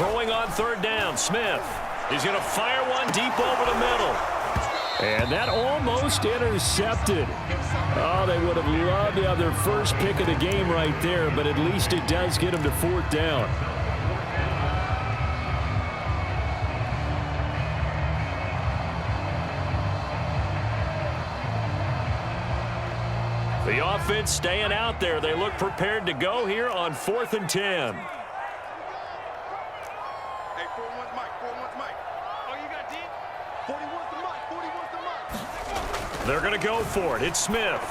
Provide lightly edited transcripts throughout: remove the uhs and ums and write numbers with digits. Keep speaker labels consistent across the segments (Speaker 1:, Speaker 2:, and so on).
Speaker 1: Throwing on third down, Smith. He's going to fire one deep over the middle. And that almost intercepted. Oh, they would have loved to have their first pick of the game right there, but at least it does get them to fourth down. The offense staying out there. They look prepared to go here on 4th and 10. They're going to go for it. It's Smith.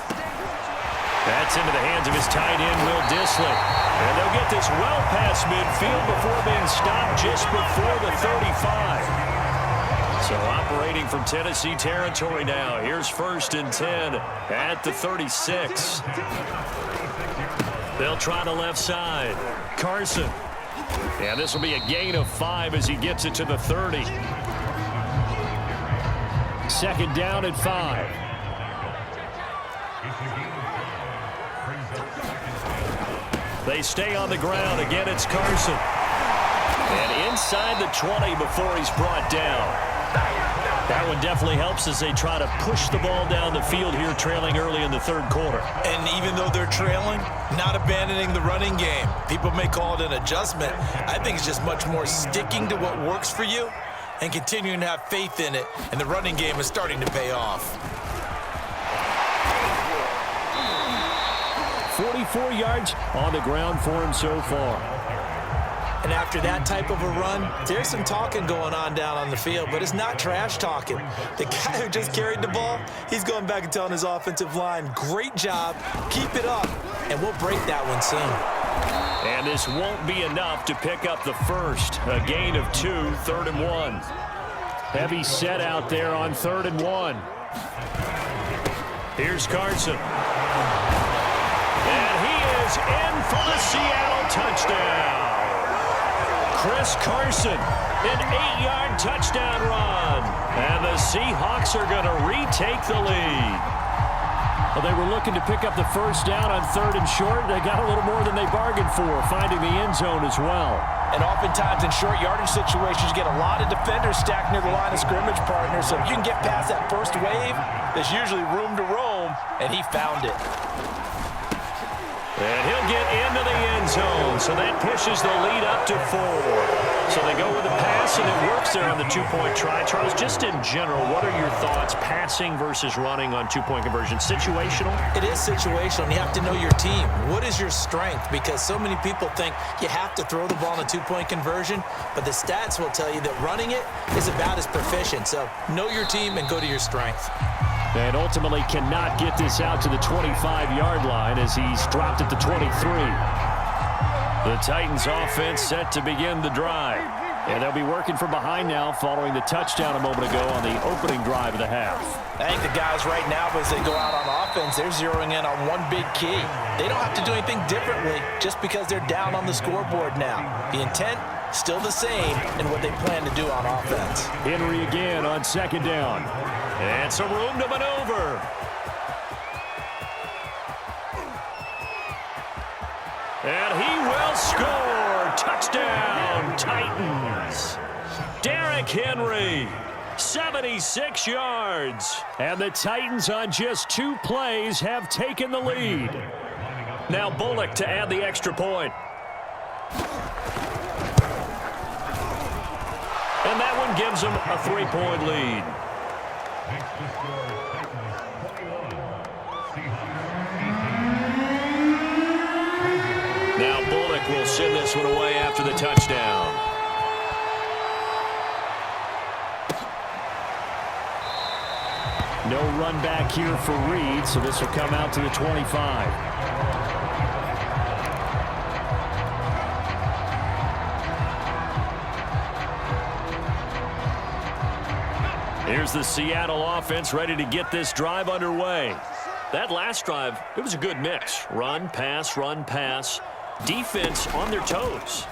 Speaker 1: That's into the hands of his tight end, Will Dissly. And they'll get this well past midfield before being stopped just before the 35. So operating from Tennessee territory now. Here's 1st and 10 at the 36. They'll try the left side. Carson. And this will be a gain of 5 as he gets it to the 30. 2nd down at 5. They stay on the ground. Again, it's Carson. And inside the 20 before he's brought down. That one definitely helps as they try to push the ball down the field here, trailing early in the 3rd quarter.
Speaker 2: And even though they're trailing, not abandoning the running game. People may call it an adjustment. I think it's just much more sticking to what works for you and continuing to have faith in it, and the running game is starting to pay off.
Speaker 1: 44 yards on the ground for him so far.
Speaker 2: And after that type of a run, there's some talking going on down on the field, but it's not trash talking. The guy who just carried the ball, he's going back and telling his offensive line, great job, keep it up, and we'll break that one soon.
Speaker 1: And this won't be enough to pick up the first. A gain of 2, 3rd and 1. Heavy set out there on 3rd and 1. Here's Carson. And he is in for the Seattle touchdown. Chris Carson, an 8-yard touchdown run. And the Seahawks are going to retake the lead. Well, they were looking to pick up the first down on 3rd and short. They got a little more than they bargained for, finding the end zone as well.
Speaker 2: And oftentimes in short yardage situations, you get a lot of defenders stacked near the line of scrimmage, partner. So if you can get past that first wave, there's usually room to roam, and he found it.
Speaker 1: And he'll get into the end zone, so that pushes the lead up to 4. So they go with the pass, and it works there on the 2-point try. Charles, just in general, what are your thoughts, passing versus running on 2-point conversion? Situational?
Speaker 2: It is situational, and you have to know your team. What is your strength? Because so many people think you have to throw the ball in a 2-point conversion, but the stats will tell you that running it is about as proficient. So know your team and go to your strength.
Speaker 1: And ultimately cannot get this out to the 25-yard line as he's dropped at the 23. The Titans offense set to begin the drive. And they'll be working from behind now following the touchdown a moment ago on the opening drive of the half.
Speaker 2: I think the guys right now, as they go out on offense, they're zeroing in on one big key. They don't have to do anything differently just because they're down on the scoreboard now. The intent, still the same in what they plan to do on offense.
Speaker 1: Henry again on 2nd down. And some room to maneuver. And he will score. Touchdown, Titans. Derrick Henry, 76 yards. And the Titans on just 2 plays have taken the lead. Now Bullock to add the extra point. And that one gives them a 3-point lead. Now Bullock will send this one away after the touchdown. No run back here for Reed, so this will come out to the 25. Here's the Seattle offense ready to get this drive underway. That last drive, it was a good mix. Run, pass, defense on their toes.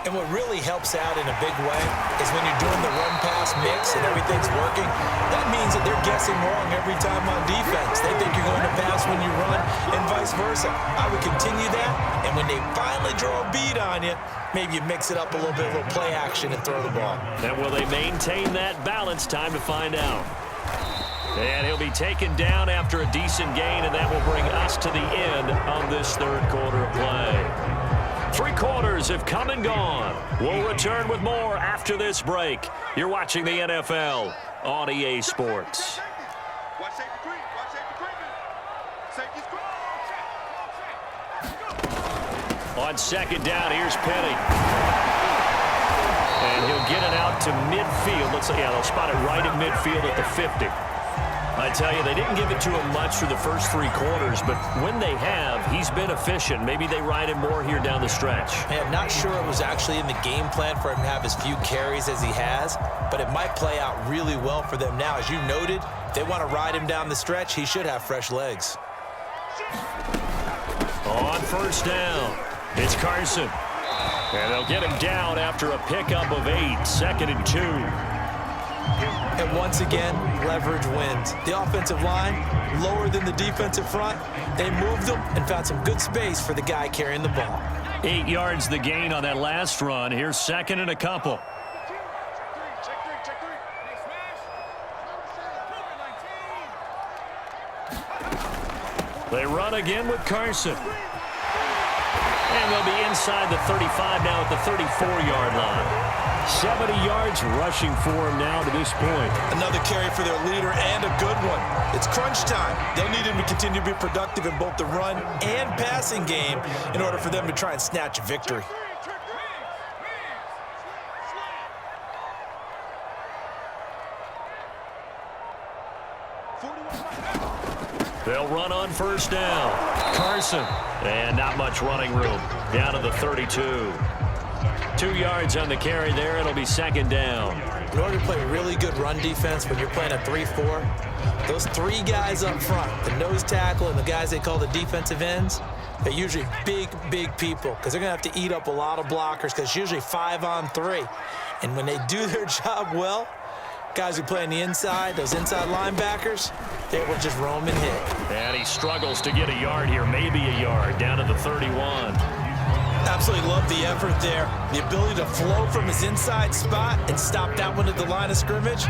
Speaker 2: And what really helps out in a big way is when you're doing the run-pass mix and everything's working, that means that they're guessing wrong every time on defense. They think you're going to pass when you run and vice versa. I would continue that, and when they finally draw a beat on you, maybe you mix it up a little bit, a little play action and throw the ball.
Speaker 1: And will they maintain that balance? Time to find out. And he'll be taken down after a decent gain, and that will bring us to the end of this third quarter of play. 3 quarters have come and gone. We'll return with more after this break. You're watching the NFL on EA Sports. On second down, here's Penny. And he'll get it out to midfield. Looks like, yeah, they'll spot it right at midfield at the 50. I tell you, they didn't give it to him much for the first 3 quarters, but when they have, he's been efficient. Maybe they ride him more here down the stretch.
Speaker 2: Hey, I'm not sure it was actually in the game plan for him to have as few carries as he has, but it might play out really well for them now. As you noted, if they want to ride him down the stretch, he should have fresh legs.
Speaker 1: On first down, it's Carson. And they'll get him down after a pickup of 8, 2nd and 2.
Speaker 2: And once again, leverage wins. The offensive line, lower than the defensive front. They moved them and found some good space for the guy carrying the ball.
Speaker 1: 8 yards the gain on that last run. Here's 2nd and a couple. They run again with Carson. And they'll be inside the 35 now at the 34-yard line. 70 yards rushing for him now to this point.
Speaker 2: Another carry for their leader and a good one. It's crunch time. They'll need him to continue to be productive in both the run and passing game in order for them to try and snatch a victory.
Speaker 1: They'll run on first down. Carson. And not much running room. Down to the 32. 2 yards on the carry there. It'll be 2nd down.
Speaker 2: In order to play really good run defense when you're playing a 3-4, those 3 guys up front, the nose tackle and the guys they call the defensive ends, they're usually big, big people because they're going to have to eat up a lot of blockers because it's usually 5 on 3. And when they do their job well, guys who play on the inside, those inside linebackers, they will just roam and hit.
Speaker 1: And he struggles to get a yard here, maybe a yard, down to the 31.
Speaker 2: Absolutely love the effort there. The ability to flow from his inside spot and stop that one at the line of scrimmage.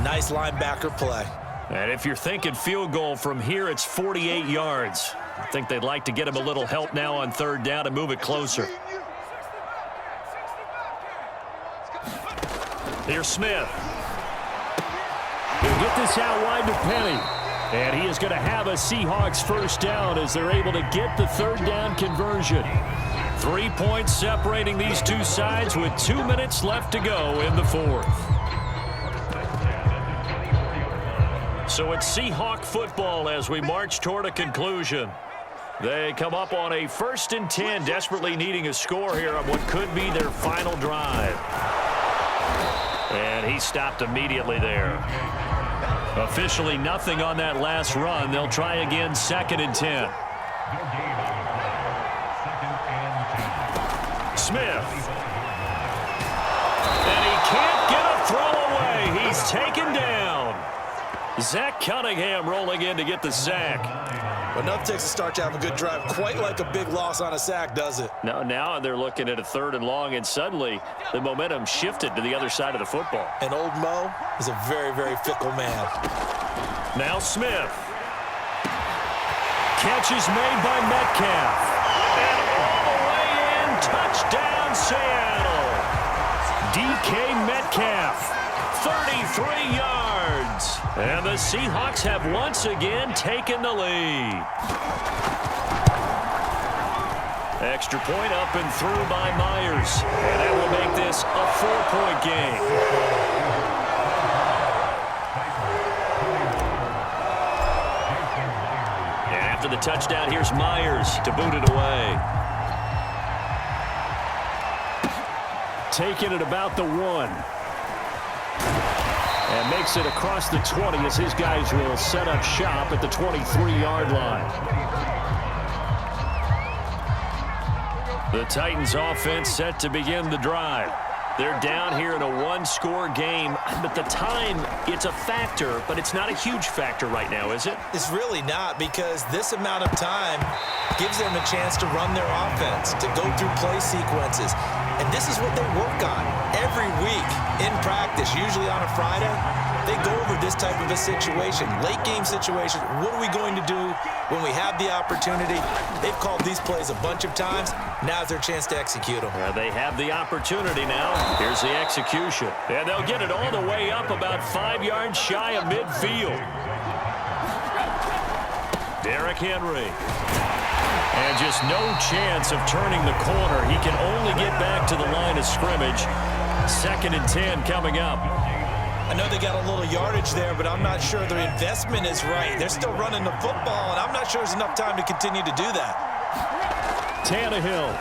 Speaker 2: Nice linebacker play.
Speaker 1: And if you're thinking field goal from here, it's 48 yards. I think they'd like to get him a little help now on 3rd down and move it closer. Here's Smith. He'll get this out wide to Penny. And he is going to have a Seahawks first down as they're able to get the 3rd down conversion. 3 points separating these two sides with 2 minutes left to go in the 4th. So it's Seahawk football as we march toward a conclusion. They come up on a 1st and 10, desperately needing a score here on what could be their final drive. And he stopped immediately there. Officially nothing on that last run. They'll try again 2nd and 10. Smith. And he can't get a throw away. He's taken down. Zach Cunningham rolling in to get the sack.
Speaker 2: But enough takes to start to have a good drive. Quite like a big loss on a sack, does it?
Speaker 1: Now they're looking at a 3rd and long, and suddenly the momentum shifted to the other side of the football.
Speaker 2: And old Mo is a very, very fickle man.
Speaker 1: Now Smith. Catch is made by Metcalf. And all the way in, touchdown Seattle. DK Metcalf, 33 yards. And the Seahawks have once again taken the lead. Extra point up and through by Myers. And that will make this a 4-point game. And after the touchdown, here's Myers to boot it away. Taking it about the 1. And makes it across the 20 as his guys will set up shop at the 23-yard line. The Titans offense set to begin the drive. They're down here in a one-score game, but the time, it's a factor, but it's not a huge factor right now, is it?
Speaker 2: It's really not, because this amount of time gives them a chance to run their offense, to go through play sequences. And this is what they work on every week in practice, usually on a Friday. They go over this type of a situation, late game situation. What are we going to do when we have the opportunity? They've called these plays a bunch of times. Now's their chance to execute them.
Speaker 1: They have the opportunity now. Here's the execution. And they'll get it all the way up about 5 yards shy of midfield. Derrick Henry. And just no chance of turning the corner. He can only get back to the line of scrimmage. 2nd and 10 coming up.
Speaker 2: I know they got a little yardage there, but I'm not sure their investment is right. They're still running the football, and I'm not sure there's enough time to continue to do that.
Speaker 1: Tannehill.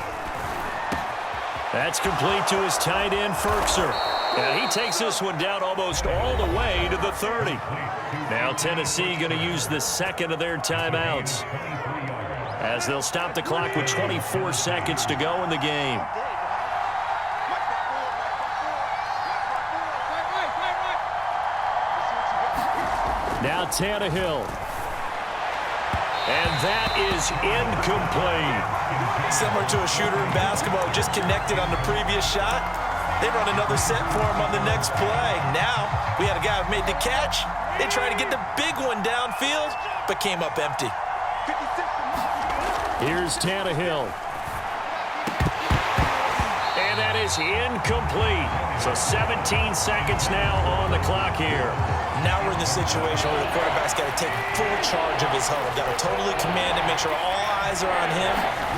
Speaker 1: That's complete to his tight end, Firkser. And he takes this one down almost all the way to the 30. Now Tennessee going to use the second of their timeouts, as they'll stop the clock with 24 seconds to go in the game. Now Tannehill. And that is incomplete.
Speaker 2: Similar to a shooter in basketball, just connected on the previous shot. They run another set for him on the next play. Now, we had a guy who made the catch. They tried to get the big one downfield, but came up empty.
Speaker 1: Here's Tannehill. And that is incomplete. So 17 seconds now on the clock here.
Speaker 2: Now we're in the situation where the quarterback's got to take full charge of his huddle. Got to totally command it, make sure all eyes are on him.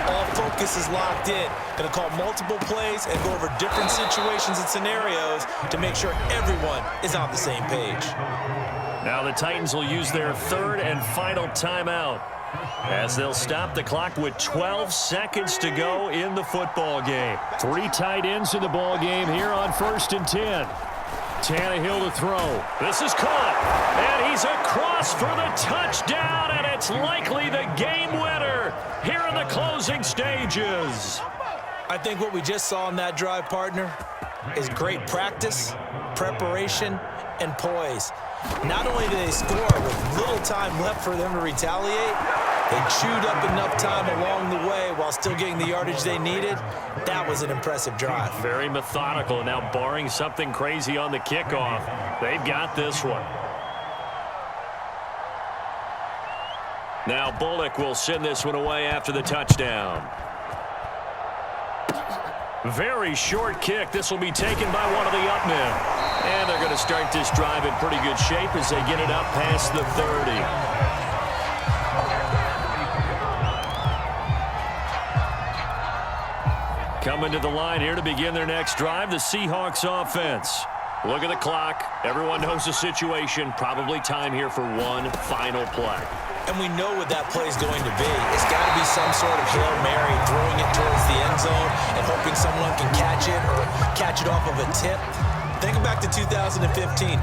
Speaker 2: All focus is locked in. Going to call multiple plays and go over different situations and scenarios to make sure everyone is on the same page.
Speaker 1: Now the Titans will use their third and final timeout, as they'll stop the clock with 12 seconds to go in the football game. 3 tight ends in the ball game here on 1st and 10. Tannehill to throw. This is caught, and he's across for the touchdown, and it's likely the game winner here in the closing stages.
Speaker 2: I think what we just saw in that drive, partner, is great practice, preparation, and poise. Not only did they score with little time left for them to retaliate, they chewed up enough time along the way while still getting the yardage they needed. That was an impressive drive.
Speaker 1: Very methodical, and now barring something crazy on the kickoff, they've got this one. Now Bullock will send this one away after the touchdown. Very short kick. This will be taken by one of the up men. And they're going to start this drive in pretty good shape as they get it up past the 30. Coming to the line here to begin their next drive, the Seahawks offense. Look at the clock. Everyone knows the situation. Probably time here for one final play.
Speaker 2: And we know what that play is going to be. It's got to be some sort of Hail Mary, throwing it towards the end zone and hoping someone can catch it or catch it off of a tip. Think back to 2015.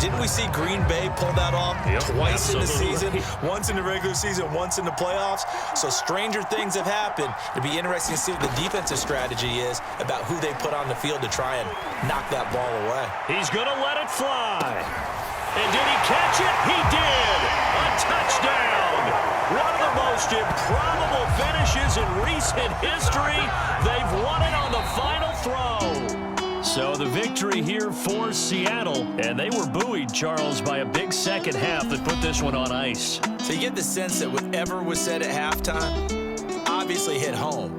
Speaker 2: Didn't we see Green Bay pull that off twice in the season? Once in the regular season, once in the playoffs. So stranger things have happened. It'd be interesting to see what the defensive strategy is about who they put on the field to try and knock that ball away.
Speaker 1: He's going to let it fly. And did he catch it? He did. A touchdown. One of the most improbable finishes in recent history. They've won it on the final throw. So the victory here for Seattle, and they were buoyed, Charles, by a big second half that put this one on ice.
Speaker 2: So you get the sense that whatever was said at halftime obviously hit home.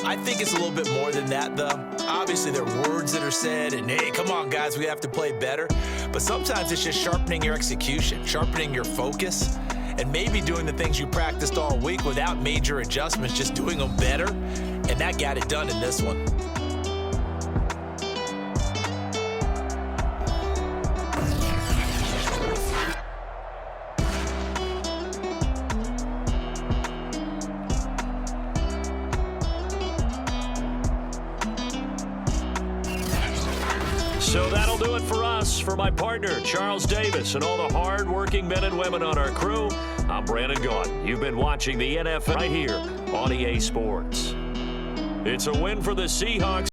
Speaker 2: I think it's a little bit more than that, though. Obviously, there are words that are said, and hey, come on, guys, we have to play better. But sometimes it's just sharpening your execution, sharpening your focus, and maybe doing the things you practiced all week without major adjustments, just doing them better. And that got it done in this one.
Speaker 1: So that'll do it for us. For my partner, Charles Davis, and all the hard-working men and women on our crew, I'm Brandon Gaudin. You've been watching the NFL right here on EA Sports. It's a win for the Seahawks.